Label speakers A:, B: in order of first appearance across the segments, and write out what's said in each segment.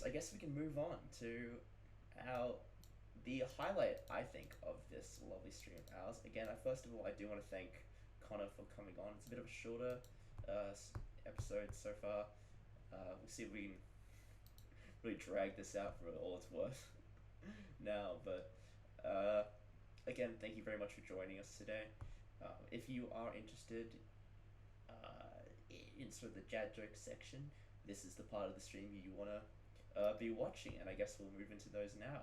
A: I guess we can move on to our the highlight, I think, of this lovely stream of ours. Again, first of all, I do want to thank Connor for coming on. It's a bit of a shorter episode so far. We'll see if we can really drag this out for all it's worth now. But again, thank you very much for joining us today. If you are interested in sort of the dad joke section, this is the part of the stream you want to be watching, and I guess we'll move into those now.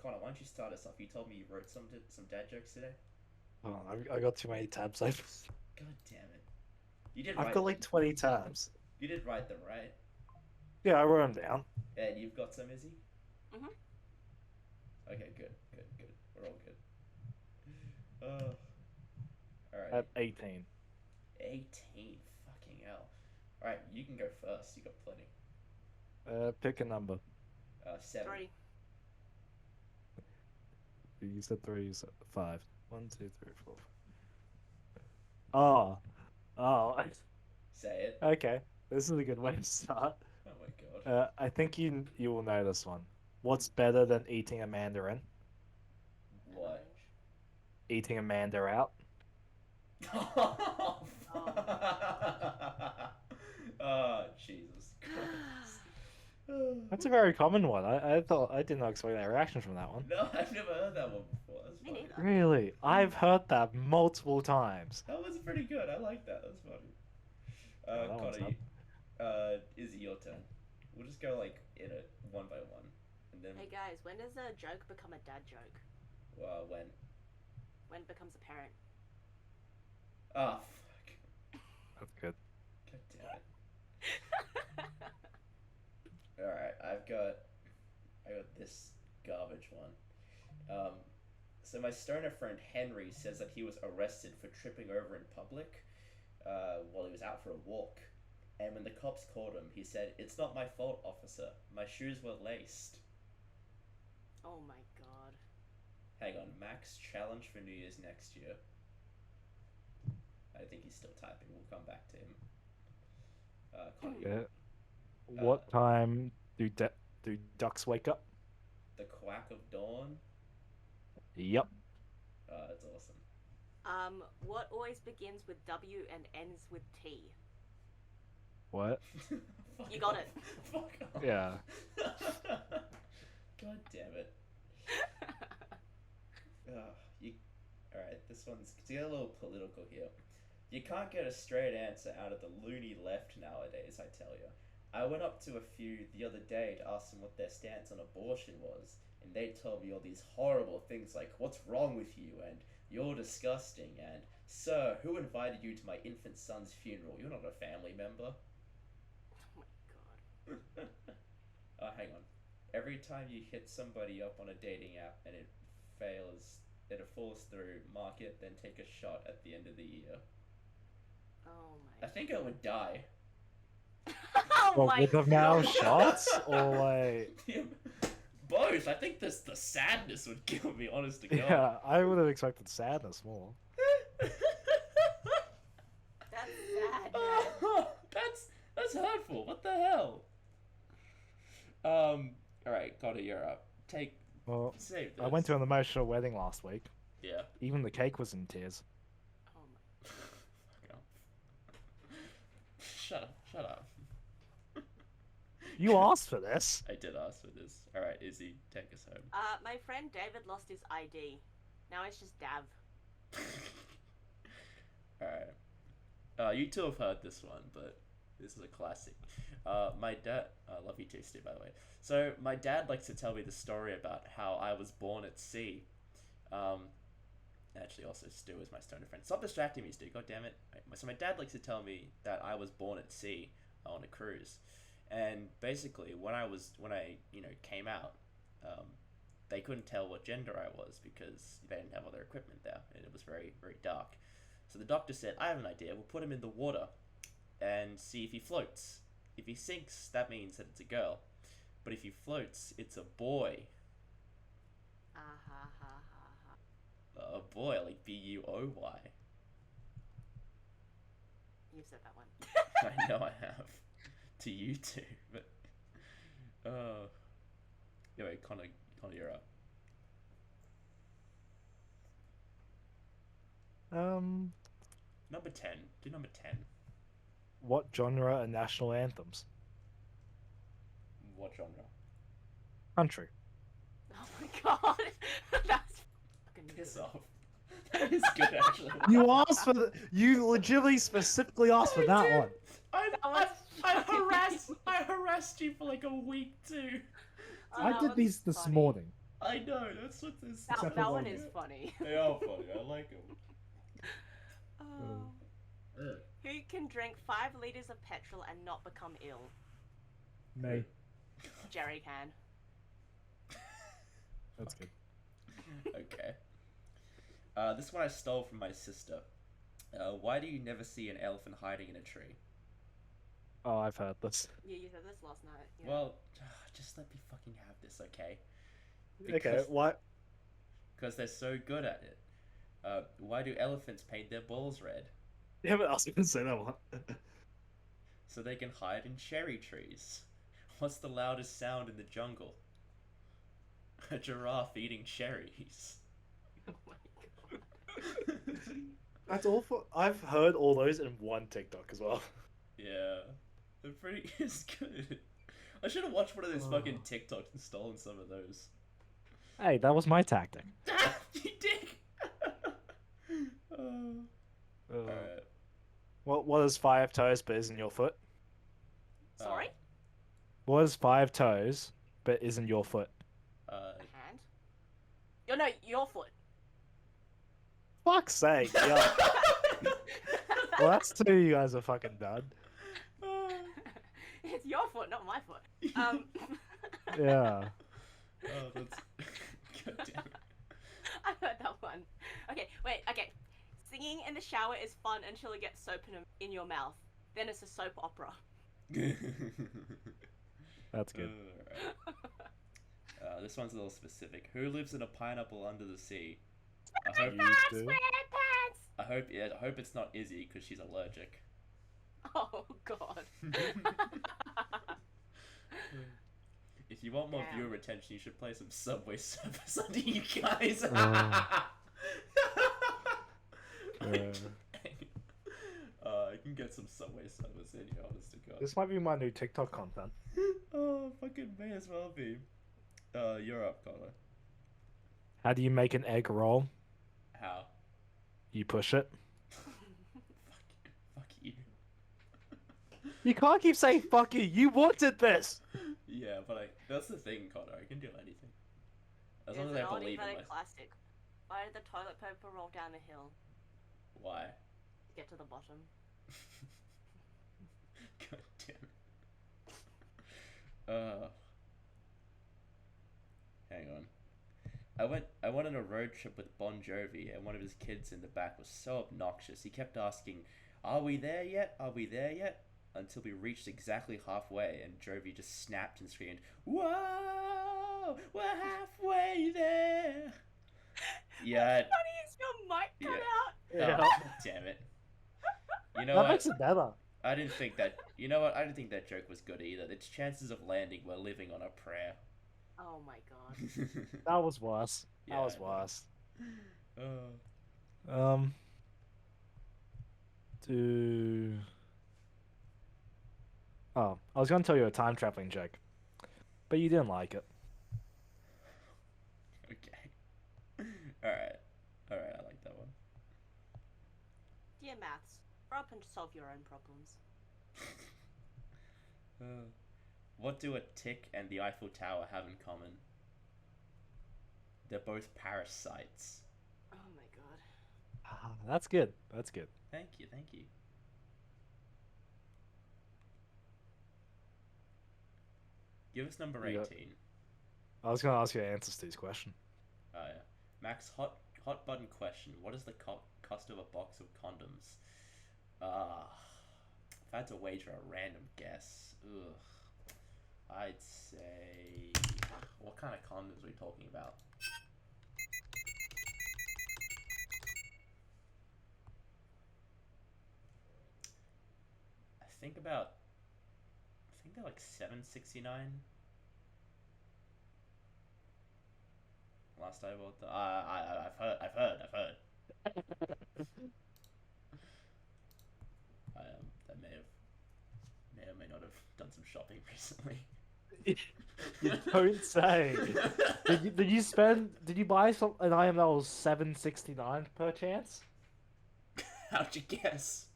A: Connor, why don't you start us off? You told me you wrote some dad jokes today.
B: Oh, I got too many tabs open.
A: God damn it! You did.
B: I've got like 20 tabs.
A: You did write them, right?
B: Yeah, I wrote them down.
A: And you've got some, Izzy?
C: Mhm.
A: Okay, good. We're all good. Oh. Alright.
B: At 18.
A: 18. Fucking hell. Alright, you can go first. You got plenty.
B: Pick a number.
A: 7.
C: 3.
B: You said 3, you said 5. 1, 2, 3, 4. Oh.
A: Say it.
B: Okay, this is a good way to start.
A: Oh my god.
B: I think you will know this one. What's better than eating a mandarin?
A: What?
B: Eating a mandar out.
A: Oh, oh, Jesus Christ.
B: That's a very common one. I thought I did not expect that reaction from that one.
A: No, I've never heard that one before. That's
C: Me
A: funny.
C: neither.
B: Really? I've heard that multiple times.
A: That was pretty good. I like that. That's funny.
B: that one's
A: Connor, Izzy, your turn. We'll just go like in it one by one, and then
C: Hey guys, when does a joke become a dad joke?
A: when.
C: When it becomes apparent?
A: Ah, fuck.
B: That's good.
A: God damn it. Alright, I got this garbage one. So my stoner friend Henry says that he was arrested for tripping over in public while he was out for a walk. And when the cops called him, he said, "It's not my fault, officer. My shoes were laced."
C: Oh my god.
A: Hang on, Max challenge for New Year's next year. I think he's still typing. We'll come back to him. Connor,
B: Yeah. What time do ducks wake up?
A: the quack of dawn.
B: Yep.
A: That's awesome.
C: What always begins with W and ends with T?
B: What?
A: Fuck
C: You got
A: off.
C: it.
A: Fuck off.
B: Yeah.
A: God damn it. Alright, this one's to get a little political here. You can't get a straight answer out of the loony left nowadays, I tell you. I went up to a few the other day to ask them what their stance on abortion was, and they told me all these horrible things like, "What's wrong with you?" and "You're disgusting," and "Sir, who invited you to my infant son's funeral? You're not a family member."
C: Oh my god.
A: Hang on. Every time you hit somebody up on a dating app and it falls through, mark it, then take a shot at the end of the year.
C: Oh
A: I
C: my.
A: think I would die.
C: Oh
B: Well,
C: my
B: with the now
C: god.
B: shots or like.
A: Both. I think the sadness would kill me, honest to God.
B: Yeah, I would have expected sadness more.
C: That's sad, man.
A: That's hurtful. What the hell? All right, Connor, you're up.
B: Well,
A: Save this.
B: I went to an emotional wedding last week.
A: Yeah.
B: Even the cake was in tears.
C: Oh my.
A: Fuck off. Shut up.
B: You asked for this.
A: I did ask for this. All right, Izzy, take us home.
C: My friend David lost his ID. Now it's just Dav.
A: Alright. You two have heard this one, but this is a classic. My dad... I love you too, Stu, by the way. So, my dad likes to tell me the story about how I was born at sea. Actually, also, Stu is my stoner friend. Stop distracting me, Stu, god damn it. So, my dad likes to tell me that I was born at sea on a cruise. And basically, when I came out, they couldn't tell what gender I was because they didn't have other equipment there, and it was very, very dark. So the doctor said, "I have an idea. We'll put him in the water and see if he floats. If he sinks, that means that it's a girl. But if he floats, it's a boy."
C: Ah ha ha ha ha.
A: A boy, like B-U-O-Y.
C: You've said that one.
A: I know I have. To you too, but... Yeah, wait, Connor, you're up. Number 10. Do number 10.
B: What genre are national anthems?
A: What genre?
B: Country.
C: Oh my god. That's fucking
A: Piss
C: good.
A: off. That is good, actually.
B: You asked for the. You legitimately specifically asked for that
A: did.
B: one.
A: I harassed you for like a week too.
C: Oh,
B: I
C: that
B: did
C: one's
B: these this
C: funny.
B: morning.
A: I know, that's what this.
C: That,
B: Except for
C: that
B: one.
C: one is funny.
A: They are funny. I like them.
C: Oh. Who can drink 5 liters of petrol and not become ill?
B: Me.
C: Jerry can.
B: That's good.
A: Okay. This one I stole from my sister. Why do you never see an elephant hiding in a tree?
B: Oh, I've heard this.
C: Yeah, you said this last night. Yeah.
A: Well, just let me fucking have this, okay?
B: Okay, what?
A: Because they're so good at it. Why do elephants paint their balls red?
B: Yeah, but I was gonna say that one.
A: So they can hide in cherry trees. What's the loudest sound in the jungle? A giraffe eating cherries.
C: Oh my god.
B: That's awful. I've heard all those in one TikTok as well.
A: Yeah. They're pretty it's good. I should have watched one of those fucking TikToks and stolen some of those.
B: Hey, that was my tactic.
A: You dick! Alright.
B: What is 5 toes but isn't your foot?
C: Sorry?
B: What is 5 toes but isn't your foot?
C: A hand? Oh no, your foot.
B: Fuck's sake, yeah. Well, that's 2 you guys are fucking done.
C: It's your foot, not my foot.
B: Yeah.
A: Oh, that's... God damn it.
C: I heard that one. Okay, wait, okay. Singing in the shower is fun until it gets soap in your mouth. Then it's a soap opera.
B: That's good.
A: This one's a little specific. Who lives in a pineapple under the sea?
B: You do?
A: I hope it's not Izzy because she's allergic.
C: Oh god.
A: If you want more
C: Damn.
A: viewer attention, you should play some Subway Surfers under you guys. I can get some Subway Surfers in here, honest to God.
B: This might be my new TikTok content.
A: Oh, fucking may as well be. You're up, Connor.
B: How do you make an egg roll?
A: How?
B: You push it.
A: Fuck you.
B: You can't keep saying fuck you. You wanted this.
A: Yeah, but that's the thing, Connor. I can do anything. As long
C: It's
A: as
C: an
A: I
C: oldie
A: believe
C: but
A: in
C: a
A: myself.
C: classic. Why did the toilet paper roll down the hill?
A: Why?
C: To get to the bottom.
A: God damn it. Hang on. I went on a road trip with Bon Jovi, and one of his kids in the back was so obnoxious. He kept asking, "Are we there yet? Are we there yet?" Until we reached exactly halfway, and Jovi just snapped and screamed, "Whoa! We're halfway there!" Yeah.
C: What's funny is your mic cut out.
B: Yeah.
A: Oh, damn it. You know
B: That
A: what?
B: makes it better.
A: I didn't think that. You know what? I didn't think that joke was good either. Its chances of landing were living on a prayer.
C: Oh my god.
B: That was worse.
A: Yeah,
B: That was
A: I know.
B: worse.
A: Oh.
B: Oh, I was gonna tell you a time traveling joke, but you didn't like it.
A: Okay. Alright. Alright, I like that one.
C: Dear maths, grow up and solve your own problems.
A: What do a tick and the Eiffel Tower have in common? They're both parasites.
C: Oh my god.
B: Ah, that's good. That's good.
A: Thank you, thank you. Give us number
B: You
A: 18.
B: got- I was gonna ask you answers to this question.
A: Oh yeah. Max, hot button question. What is the cost of a box of condoms? If I had to wager a random guess, I'd say... What kind of condoms are we talking about? I think they're like $7.69. last I bought them. I've heard. I may or may not have done some shopping recently.
B: You don't say. Did you buy an item that was $7.69 per chance?
A: How'd you guess?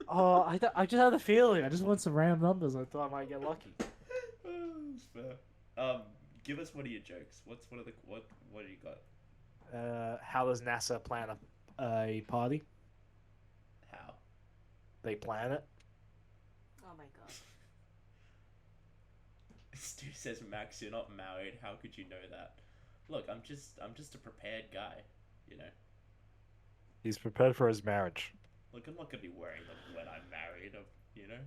B: Oh, I just had a feeling. I just want some random numbers. I thought I might get lucky.
A: It's fair. Give us one of your jokes. What do you got?
B: How does NASA plan a party?
A: How?
B: They plan it.
C: Oh my god.
A: Stu says, Max, you're not married. How could you know that? Look, I'm just a prepared guy, you know.
B: He's prepared for his marriage.
A: Look, I'm not gonna be wearing them when I'm married, you know.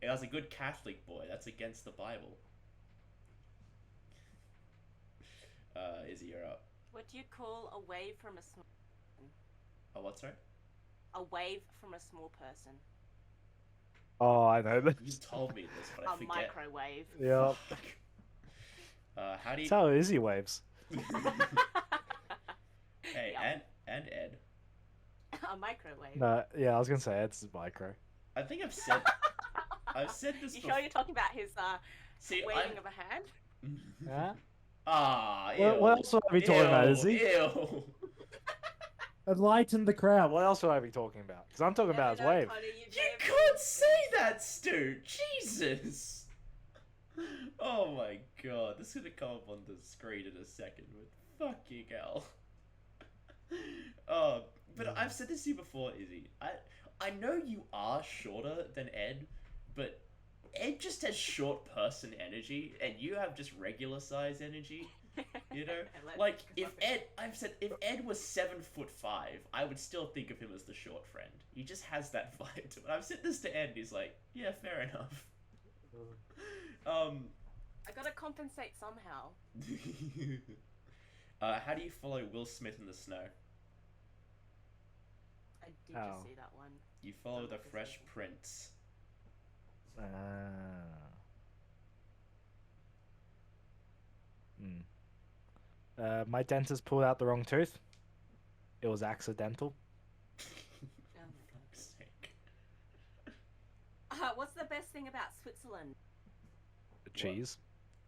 A: And I was a good Catholic boy. That's against the Bible. Izzy, you're up.
C: What do you call a wave from a small person?
A: Oh, what, sorry?
C: A wave from a small person.
B: Oh, I know that.
A: You told me this, but I
C: A
A: forget.
C: microwave.
B: Yeah.
A: How do you?
B: That's how Izzy waves.
A: Hey,
C: Yep.
A: and Ed.
C: A microwave.
B: No, yeah, I was gonna say it's micro.
A: I think I've said this
C: You
A: before.
C: sure you're talking about his
A: See,
C: waving of a hand?
B: Yeah.
A: Ah, ew.
B: What else would I be talking about, Izzy?
A: Ew.
B: Enlighten the crowd. What else would I be talking about? Because I'm talking about his wave.
A: You can't say that, Stu. Jesus. Oh my god, this is gonna come up on the screen in a second. But fucking hell. Oh, but I've said this to you before, Izzy. I know you are shorter than Ed, but Ed just has short person energy, and you have just regular size energy. You know, like if Ed was 7'5", I would still think of him as the short friend. He just has that vibe to it. I've said this to Ed, and he's like, yeah, fair enough.
C: I gotta compensate somehow.
A: How do you follow Will Smith in the snow?
C: I did just see that one.
A: You follow the Fresh Prince.
B: My dentist pulled out the wrong tooth. It was accidental.
C: Oh my god.
A: Fuck's sake.
C: What's the best thing about Switzerland?
B: The cheese.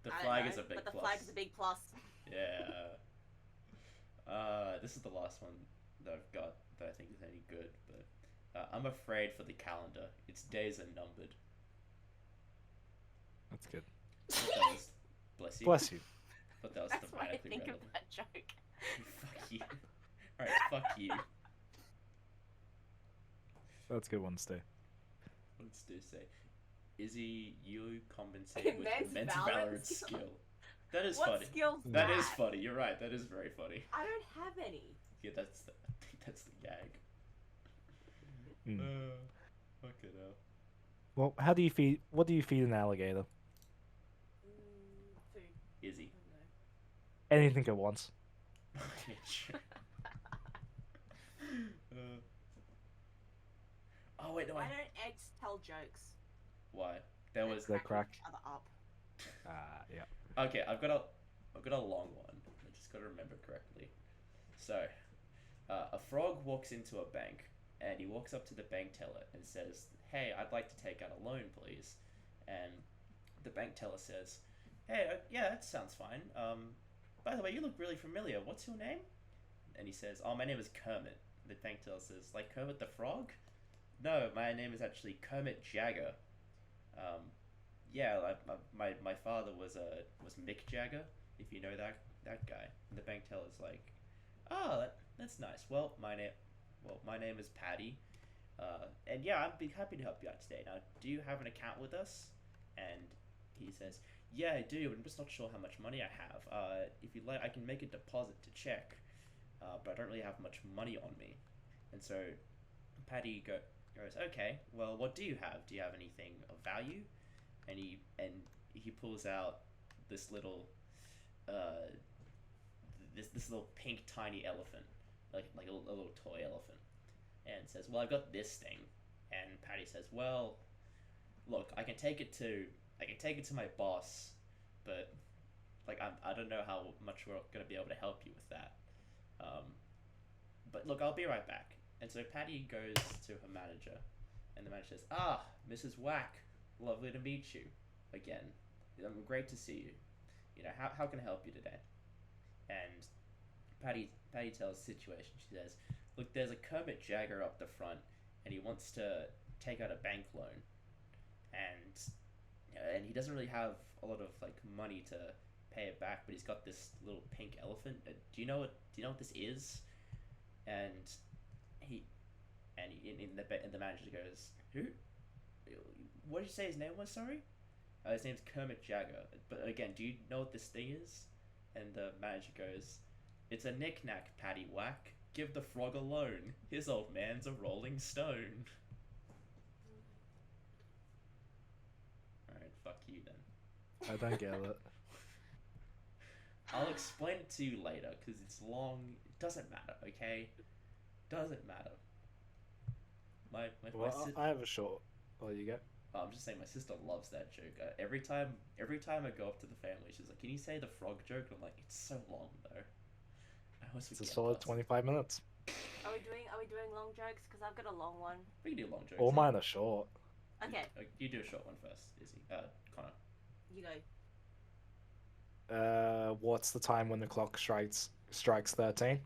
A: The
C: I don't
A: flag
C: know,
A: is a big
C: but the
A: plus.
C: flag is a big plus.
A: Yeah. This is the last one that I've got that I think is any good, but I'm afraid for the calendar. Its days are numbered.
B: That's good.
A: That was, bless you.
B: Bless you.
A: But that was
C: That's why I
A: thematically
C: think of
A: relevant.
C: that joke.
A: Fuck you. Alright, fuck you.
B: That's a good one, Stu.
A: What does Stu say? Izzy, you compensate with
C: Immense
A: immense
C: valor
A: valor
C: and
A: and
C: skill.
A: skill. That is
C: What
A: funny.
C: skills
A: That is funny. You're right. That is very funny.
C: I don't have any.
A: Yeah, I think that's the gag.
B: Mm.
A: Fucking hell.
B: Well, what do you feed an alligator?
C: Food.
A: Izzy.
C: I don't know.
B: Anything at once.
A: Yeah, sure. Oh wait, no.
C: Why don't eggs tell jokes?
A: Why? There was.
B: They crack.
C: each other up.
B: Yeah.
A: Okay, I've got a long one. I just got to remember correctly. So, a frog walks into a bank, and he walks up to the bank teller and says, "Hey, I'd like to take out a loan, please." And the bank teller says, "Hey, yeah, that sounds fine. By the way, you look really familiar. What's your name?" And he says, "Oh, my name is Kermit." The bank teller says, "Like Kermit the Frog?" "No, my name is actually Kermit Jagger." Yeah, my father was Mick Jagger, if you know that guy. And the bank teller's like, "Oh, that's nice. Well, my name is Patty, and yeah, I'd be happy to help you out today. Now, do you have an account with us?" And he says, "Yeah, I do, but I'm just not sure how much money I have. If you'd like, I can make a deposit to check, but I don't really have much money on me." And so Patty goes, "Okay, well, what do you have? Do you have anything of value?" And he pulls out this little this little pink tiny elephant, like a little toy elephant, and says, "Well, I've got this thing." And Patty says, "Well, look, I can take it to my boss, but like I don't know how much we're gonna be able to help you with that. But look, I'll be right back. And so Patty goes to her manager, and the manager says, "Ah, Mrs. Whack, lovely to meet you again. Great to see you. You know, how can I help you today?" And Patty tells the situation. She says, "Look, there's a Kermit Jagger up the front, and he wants to take out a bank loan, and he doesn't really have a lot of like money to pay it back, but he's got this little pink elephant. Do you know what this is?" And the manager goes, "Who? What did you say his name was? Sorry." His name's Kermit Jagger. But again, do you know what this thing is? And the manager goes, "It's a knick-knack, Patty Whack. Give the frog a loan. His old man's a rolling stone." Alright, fuck you then.
B: I don't get it.
A: I'll explain it to you later, because it's long. It doesn't matter, okay? Doesn't matter.
B: Well, I have a short. Oh, you go.
A: I'm just saying, my sister loves that joke. Every time I go up to the family, she's like, "Can you say the frog joke?" I'm like, "It's so long though." I always
B: It's
A: forget.
B: a solid
A: parts.
B: 25 minutes.
C: Are we doing long jokes? Because I've got a long one.
A: We can do long jokes.
B: All mine are short.
C: Okay,
A: You do a short one first, Izzy. Connor.
C: you go.
B: What's the time when the clock strikes 13?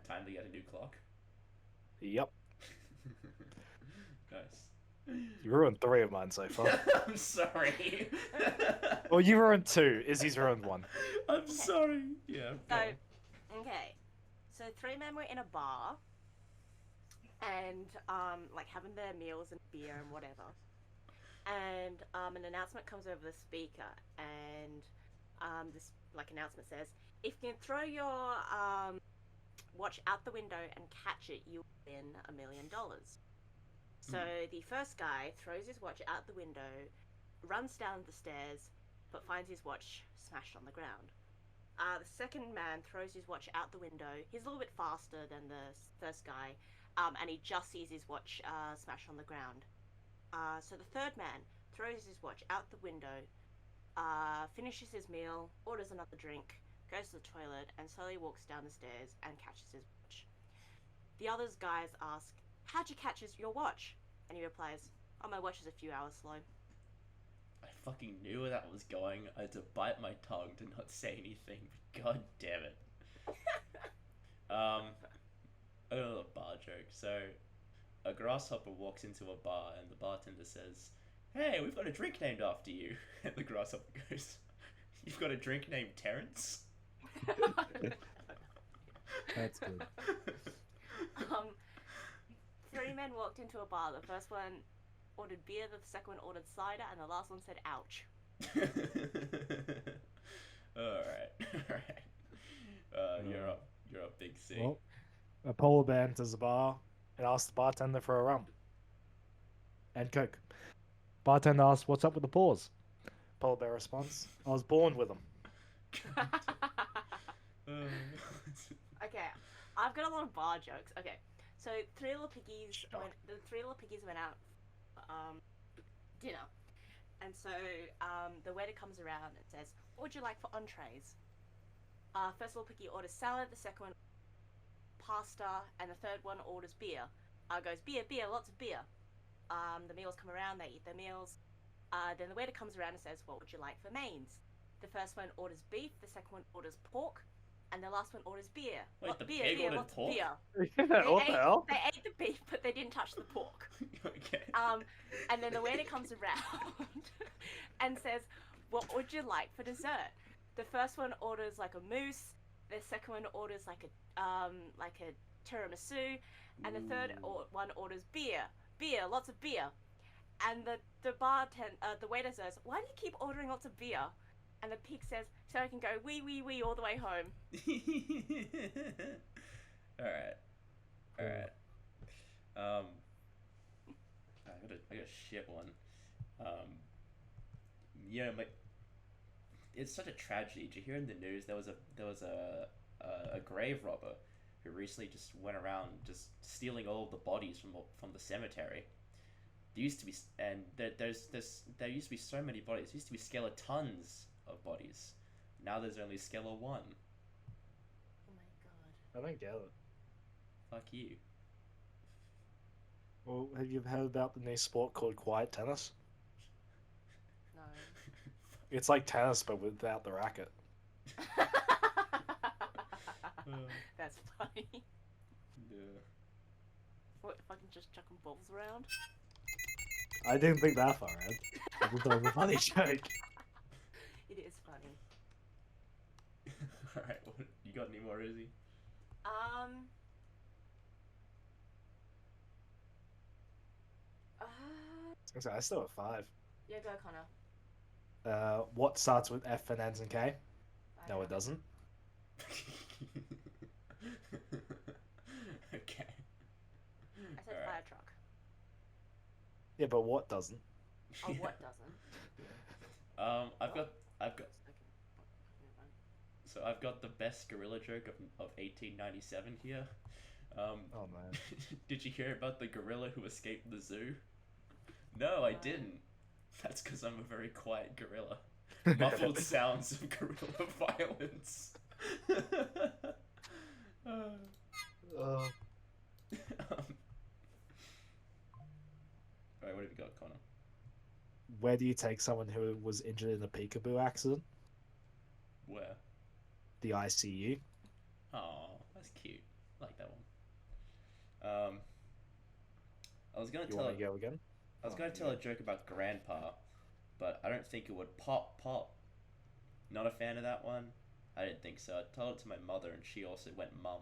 A: Time to get a new clock.
B: Yep.
A: Nice.
B: You ruined 3 of mine so far.
A: I'm sorry.
B: Well, you ruined 2. Izzy's ruined 1.
A: I'm sorry. Yeah.
C: So, okay. So 3 men were in a bar, and like having their meals and beer and whatever. And an announcement comes over the speaker, and this like announcement says, "If you can throw your watch out the window and catch it, you'll win $1 million." So the first guy throws his watch out the window, runs down the stairs, but finds his watch smashed on the ground. The second man throws his watch out the window. He's a little bit faster than the first guy, and he just sees his watch smashed on the ground. So the third man throws his watch out the window, finishes his meal, orders another drink, goes to the toilet, and slowly walks down the stairs and catches his watch. The other guys ask, "How'd you catch your watch?" And he replies, "Oh, my watch is a few hours slow."
A: I fucking knew where that was going. I had to bite my tongue to not say anything. But god damn it. Another bar joke. So, a grasshopper walks into a bar and the bartender says, "Hey, we've got a drink named after you." And the grasshopper goes, "You've got a drink named Terrence?"
B: That's good.
C: 3 men walked into a bar. The first one ordered beer, the second one ordered cider, and the last one said ouch.
A: Alright. You're up, Big C.
B: Well, a polar bear enters the bar and asks the bartender for a rum and Coke. Bartender asks, "What's up with the paws?" Polar bear responds, "I was born with them."
C: Okay, I've got a lot of bar jokes. Okay, so the three little piggies went out dinner, and so the waiter comes around and says, "What would you like for entrees?" First little piggy orders salad, the second one pasta, and the third one orders beer. Goes beer, lots of beer. The meals come around, they eat their meals. Then the waiter comes around and says, "What would you like for mains?" The first one orders beef, the second one orders pork, and the last one orders beer.
A: Wait, the pig ordered
C: lots
A: pork?
C: of beer.
B: What the hell?
C: They ate the beef, but they didn't touch the pork.
A: Okay.
C: And then the waiter comes around and says, "What would you like for dessert?" The first one orders like a mousse. The second one orders like a tiramisu, and the third one orders beer, lots of beer. And the waiter says, "Why do you keep ordering lots of beer?" And the pig says, "So I can go wee wee wee all the way home."
A: Alright. I got a shit one. It's such a tragedy. Did you hear in the news there was a grave robber who recently just went around just stealing all of the bodies from the cemetery. There used to be so many bodies. There used to be skeletons of bodies. Now there's only Skeller 1.
C: Oh my god.
B: I don't get it.
A: Fuck you.
B: Well, have you heard about the new sport called quiet tennis?
C: No.
B: It's like tennis, but without the racket.
C: That's funny.
A: Yeah.
C: What, if I can just chuck balls around?
B: I didn't think that far, Ed. I thought that was a funny joke.
C: It is funny.
A: Alright, you got any more, Izzy?
B: I still have 5.
C: Yeah, go, Connor.
B: What starts with F and ends in K?
C: I
B: No,
C: don't
B: it doesn't.
A: Okay.
C: I said
A: Alright.
C: fire truck.
B: Yeah, but what doesn't?
C: Oh, what doesn't?
A: I've got
C: Okay.
A: so I've got the best gorilla joke of 1897 here.
B: Oh man.
A: Did you hear about the gorilla who escaped the zoo? No, I didn't. That's because I'm a very quiet gorilla. Muffled sounds of gorilla violence. Alright, what have you got, Connor?
B: Where do you take someone who was injured in a peekaboo accident?
A: Where?
B: The ICU.
A: Oh, that's cute. I like that one. I was gonna
B: You
A: tell
B: want to go again?
A: I was gonna tell a joke about grandpa, but I don't think it would pop. Not a fan of that one. I didn't think so. I told it to my mother, and she also went mum.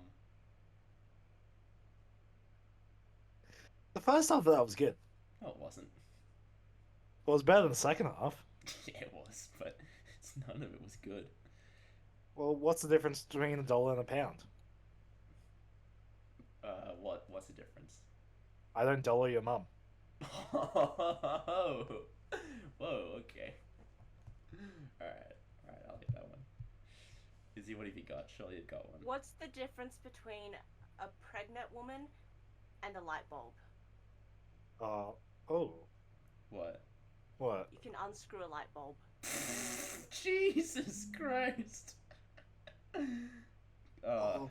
B: The first half of that was good.
A: No, it wasn't.
B: It was better than the second half.
A: Yeah, it was, but none of it was good.
B: Well, what's the difference between $1 and a pound?
A: What's the difference?
B: I don't dollar your mum.
A: Whoa, okay. Alright, I'll get that one. Izzy, what have you got? Surely you've got one.
C: What's the difference between a pregnant woman and a light bulb?
B: Oh.
A: What?
B: What?
C: You can unscrew a light bulb.
A: Jesus Christ.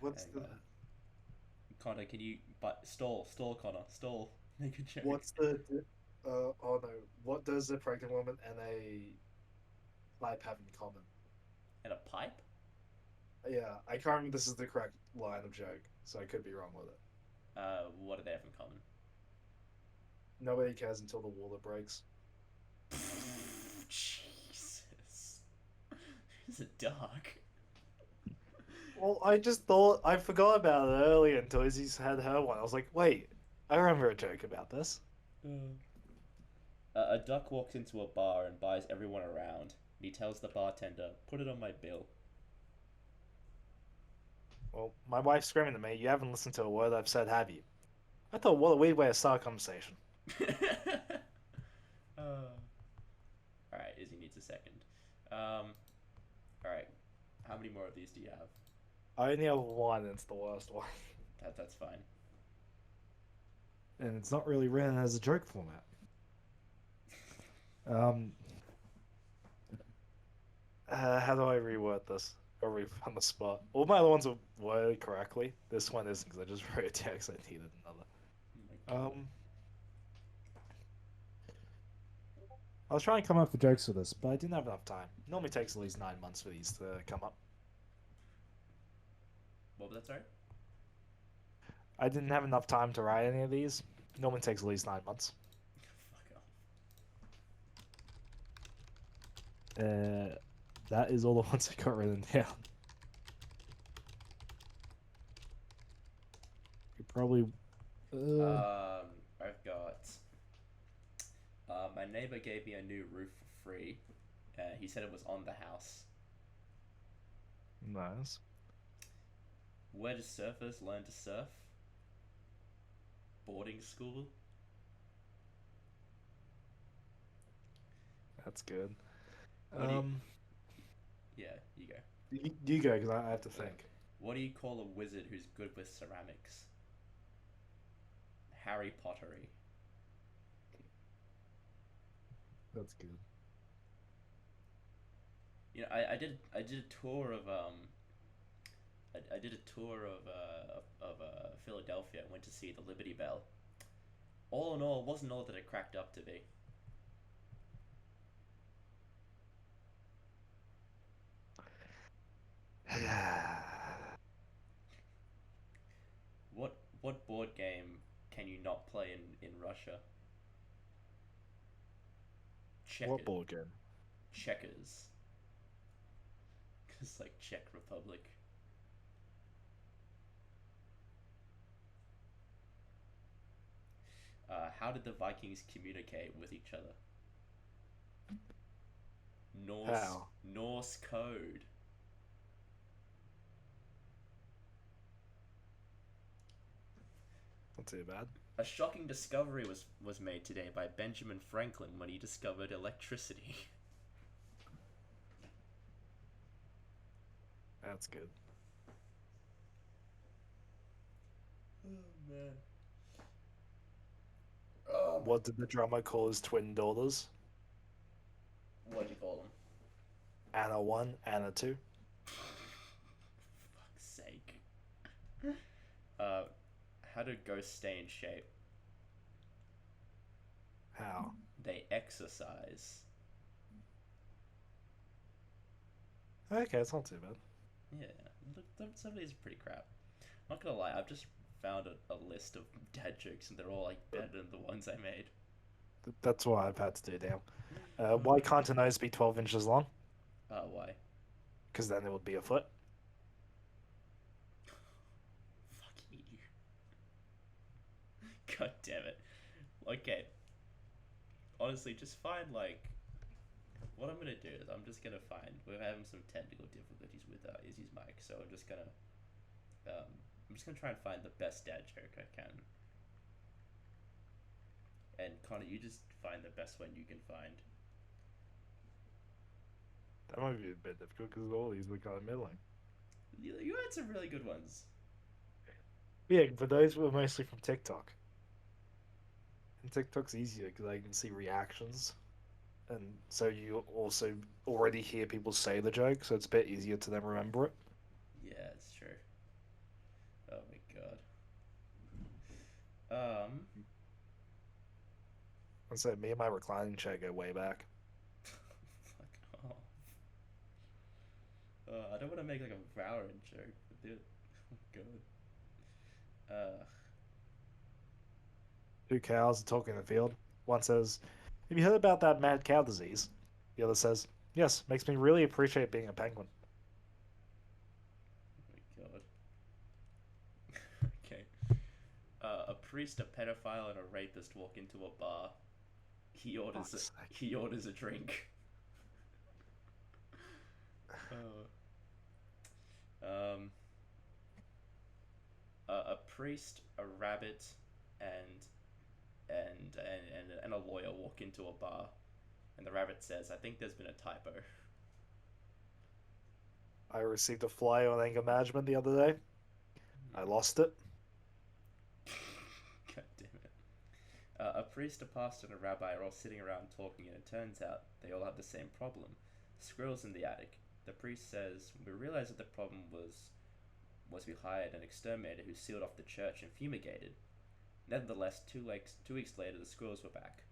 B: What's
A: hang
B: the...
A: on. Connor, can you... Stall, Connor, stall. Make a joke.
B: What's the... oh no. What does a pregnant woman and a pipe have in common?
A: And a pipe?
B: Yeah, I can't remember this is the correct line of joke, so I could be wrong with it.
A: What do they have in common?
B: Nobody cares until the water breaks.
A: Jesus. This is dark.
B: Well, I just thought... I forgot about it earlier until Izzy's had her one. I was like, wait, I remember a joke about this.
A: A duck walks into a bar and buys everyone around. And he tells the bartender, "Put it on my bill."
B: Well, my wife's screaming at me, you haven't listened to a word I've said, have you? I thought, what a weird way to start a conversation.
A: Alright, Izzy needs a second. Alright, how many more of these do you have?
B: I only have one, and it's the worst one.
A: That's fine.
B: And it's not really written as a joke format. How do I reword this? Or on the spot? All my other ones were worded correctly. This one isn't because I just wrote it down because I needed another. I was trying to come up with jokes for this, but I didn't have enough time. It normally takes at least 9 months for these to come up.
A: What was that, sorry?
B: I didn't have enough time to write any of these. It normally takes at least 9 months.
A: Fuck off.
B: That is all the ones I got written down. You probably...
A: I've got... my neighbor gave me a new roof for free. He said it was on the house.
B: Nice.
A: Where do surfers learn to surf? Boarding school.
B: That's good.
A: What do you... Yeah, you go.
B: You go, because I have to think.
A: What do you call a wizard who's good with ceramics? Harry Pottery.
B: That's good.
A: I did a tour of I did a tour of Philadelphia. I went to see the Liberty Bell. All in all, it wasn't all that it cracked up to be. What board game can you not play in Russia?
B: What board game?
A: Checkers. It's like Czech Republic. How did the Vikings communicate with each other?
B: How?
A: Norse code.
B: Not too bad.
A: A shocking discovery was made today by Benjamin Franklin when he discovered electricity.
B: That's good.
A: Oh man.
B: What did the drummer call his twin daughters?
A: What'd you call them?
B: Anna 1, Anna 2.
A: Fuck's sake. How do ghosts stay in shape?
B: How?
A: They exercise.
B: Okay, it's not too bad.
A: Yeah, some of these are pretty crap. I'm not gonna lie, I've just found a list of dad jokes and they're all like better than the ones I made.
B: That's what I've had to do now. Why can't a nose be 12 inches long?
A: Why?
B: Because then it would be a foot.
A: Fuck you. God damn it. Okay. Honestly, just find like... What I'm gonna do is I'm just gonna find... We're having some technical difficulties with Izzy's mic, so I'm just gonna try and find the best dad joke I can. And Connor, you just find the best one you can find.
B: That might be a bit difficult because all these were kind of middling.
A: You had some really good ones.
B: Yeah, but those were mostly from TikTok. And TikTok's easier because I can see reactions. And so you also already hear people say the joke, so it's a bit easier to then remember it.
A: Yeah, it's true. Oh my god.
B: And so me and my reclining chair go way back.
A: Fuck off. I don't want to make like a Valorant joke, but dude, oh god.
B: Two cows are talking in the field. One says, "Have you heard about that mad cow disease?" The other says, "Yes, makes me really appreciate being a penguin."
A: Oh my god. Okay. A priest, a pedophile, and a rapist walk into a bar. He orders a drink. A priest, a rabbit, and a lawyer walk into a bar, and the rabbit says, "I think there's been a typo."
B: I received a flyer on anger management the other day. I lost it.
A: God damn it. A priest, a pastor, and a rabbi are all sitting around talking, and it turns out they all have the same problem. Squirrels in the attic. The priest says, "We realized that the problem was we hired an exterminator who sealed off the church and fumigated. Nevertheless, 2 weeks later, the squirrels were back."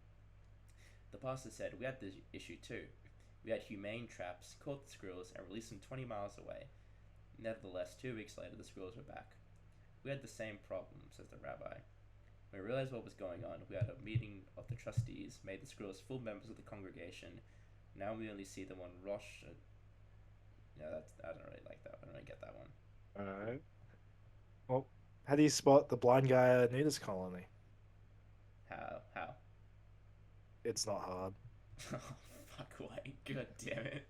A: The pastor said, "We had this issue too. We had humane traps, caught the squirrels, and released them 20 miles away. Nevertheless, 2 weeks later, the squirrels were back. We had the same problem," says the rabbi. "When we realized what was going on, we had a meeting of the trustees, made the squirrels full members of the congregation. Now we only see them on Rosh..." Yeah, I don't really like that. I don't really get that one.
B: Alright. Well, how do you spot the blind guy at a nudist colony?
A: How?
B: It's not hard.
A: Oh, fuck, why? God damn it.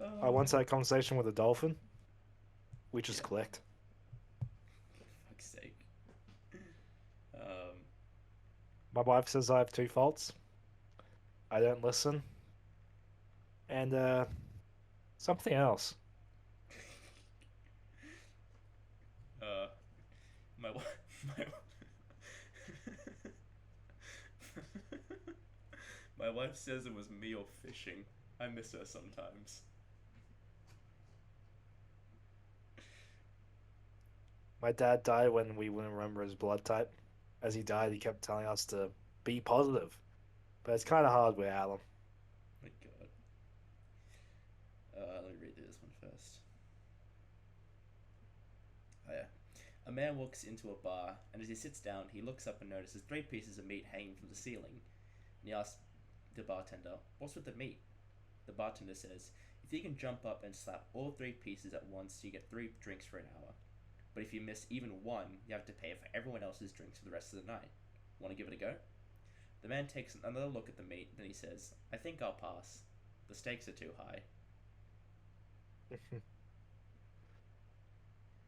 B: I once had a conversation with a dolphin. We just clicked.
A: For fuck's sake.
B: My wife says I have two faults. I don't listen. And, something else.
A: My wife says it was me or fishing. I miss her sometimes.
B: My dad died when we wouldn't remember his blood type. As he died, he kept telling us to be positive. But it's kind of hard without him.
A: My God. Let me read this one first. Oh yeah. A man walks into a bar, and as he sits down, he looks up and notices 3 pieces of meat hanging from the ceiling. And he asks the bartender, "What's with the meat?" The bartender says, "If you can jump up and slap all 3 pieces at once, you get 3 drinks for an hour. But if you miss even one, you have to pay for everyone else's drinks for the rest of the night. Want to give it a go?" The man takes another look at the meat, then he says, "I think I'll pass. The stakes are too high."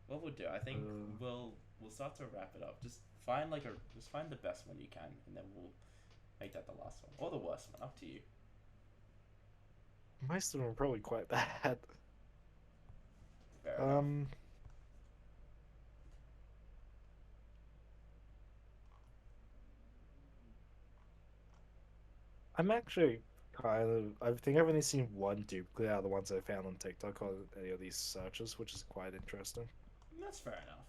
A: What we'll do, I think we'll start to wrap it up. Just find the best one you can, and then we'll make that the last one or the worst one. Up to you.
B: Most of them are probably quite bad.
A: Fair enough.
B: I'm actually I think I've only seen one duplicate out of the ones I found on TikTok or any of these searches, which is quite interesting.
A: That's fair enough.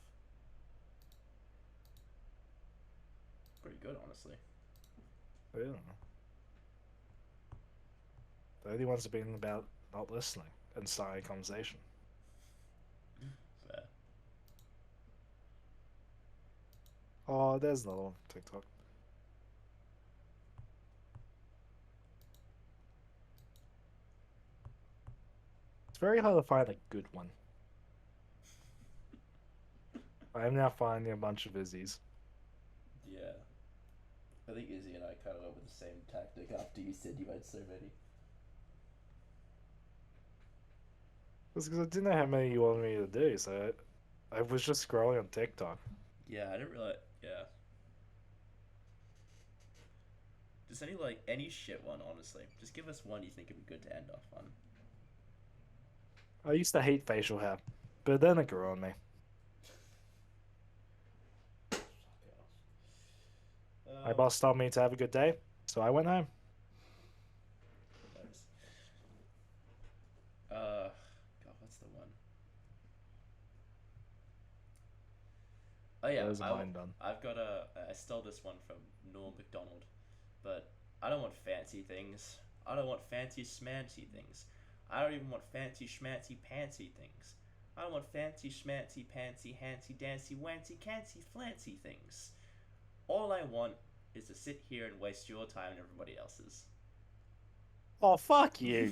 A: Pretty good, honestly.
B: Yeah. The only ones have been about not listening and starting a conversation.
A: Fair.
B: Oh, there's another one from TikTok. It's very hard to find a good one. I am now finding a bunch of Izzy's.
A: Yeah. I think Izzy and I kind of went with the same tactic after you said you had so many.
B: It's because I didn't know how many you wanted me to do, so I was just scrolling on TikTok.
A: Yeah, I didn't realize. Yeah. Just any shit one, honestly. Just give us one you think would be good to end off on.
B: I used to hate facial hair, but then it grew on me. My boss told me to have a good day, so I went home.
A: Nice. God, what's the one? Oh yeah,
B: Those are mine done.
A: I've got I stole this one from Norm McDonald, but I don't want fancy things. I don't want fancy schmancy things. I don't even want fancy schmancy pantsy things. I don't want fancy schmancy pantsy hancy dancy wancy cancy flancy things. All I want is to sit here and waste your time and everybody else's.
B: Oh, fuck you.